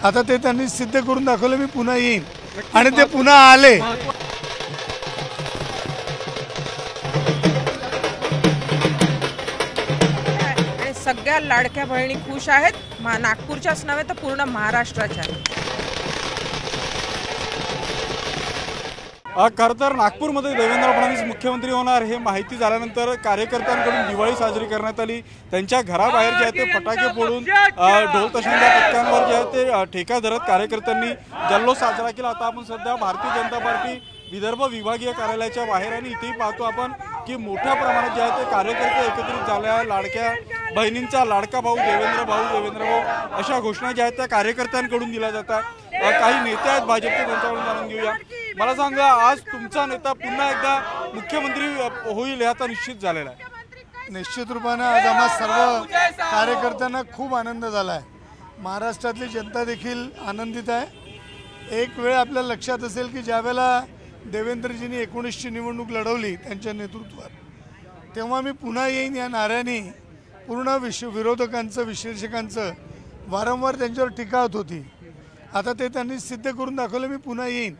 आता ते त्यांनी सिद्ध करून दाखवलं, मी पुन्हा येईन आणि ते पुन्हा आले। सगळ्या लाडक्या बहिणी खुश आहेत, नागपूरच्याच नव्हे तर पूर्ण महाराष्ट्राच्या। खरं तर नागपूरमध्ये देवेंद्र फडणवीस मुख्यमंत्री होणार हे माहिती झाल्यानंतर कार्यकर्त्यांकडून दिवाळी साजरी करण्यात आली। त्यांच्या घराबाहेर जे आहे ते फटाके फोडून ढोल ताशांच्या पथकांवर जे आहे ते ठेका धरत कार्यकर्त्यांनी जल्लोष साजरा केला। आता आपण सध्या भारतीय जनता पार्टी विदर्भ विभागीय कार्यालयाच्या बाहेर आणि इथेही पाहतो आपण की मोठ्या प्रमाणात जे आहे ते कार्यकर्ते एकत्रित झाले आहे। लाडक्या बहिणींचा लाडका भाऊ देवेंद्र भाऊ अशा घोषणा ज्या आहेत त्या कार्यकर्त्यांकडून दिल्या जातात। काही नेते आहेत भाजपचे, त्यांच्याकडून जाणून घेऊया। मला सांगा, आज तुमचा नेता पुन्हा एकदा मुख्यमंत्री होईल याचा निश्चित झालेला आहे? निश्चित रूपाने आज आम्हा सर्व कार्यकर्त्यांना खूप आनंद झाला आहे। महाराष्ट्रातली जनता देखील आनंदित आहे। एक वेळ आपल्या लक्षात असेल की ज्यावेळेला देवेंद्रजींनी 19ची निवडणूक लढवली त्यांच्या नेतृत्वात, तेव्हा मी पुन्हा येईन या नाऱ्याने पूर्ण विरोधकांचं विश्लेषकांचं वारंवार त्यांच्यावर टीका होत होती। आता ते त्यांनी सिद्ध करून दाखवलं, मी पुन्हा येईन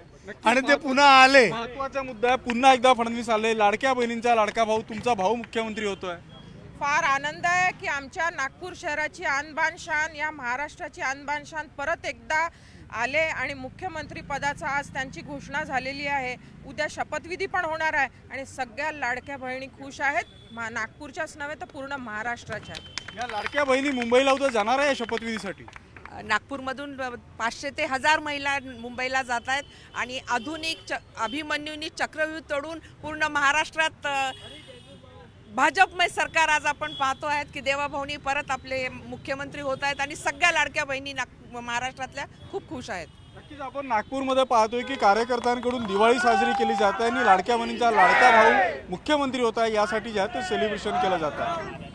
आणि ते पुन्हा आले। महत्त्वाचा मुद्दा आहे, पुन्हा एकदा फडणवीस आले। लाडक्या बहिणींचा लाडका भाऊ, तुमचा भाऊ मुख्यमंत्री होतोय। फार आनंद आहे की आमच्या नागपूर शहराची आणबाण शान, या महाराष्ट्राची आणबाण शान परत एकदा आले आणि मुख्यमंत्री पदाचा आज त्यांची घोषणा झालेली आहे। उद्या शपथविधी पण होणार आहे आणि सगळ्या लाडक्या बहिणी खुश आहेत, नागपूरच्याच नव्हे तर पूर्ण महाराष्ट्राच्या। या लाडक्या बहिणी मुंबईला उद्या जाणार आहे शपथविधीसाठी। नागपूरमधून 500 ते 1000 महिला मुंबईला जात आहेत आणि आधुनिक अभिमन्यूंनी चक्रव्यूह तोडून पूर्ण महाराष्ट्रात भाजपमय सरकार आज आपण पाहतो आहेत की देवाभाऊनी परत आपले मुख्यमंत्री होत आहेत आणि सगळ्या लाडक्या बहिणी महाराष्ट्रातल्या खूप खुश आहेत। नक्कीच आपण नागपूरमध्ये पाहतोय की कार्यकर्त्यांकडून दिवाळी साजरी केली जाते आणि लाडक्या बहिणींचा लाडका भाऊ मुख्यमंत्री होता यासाठी जे आहे ते सेलिब्रेशन केलं जातं।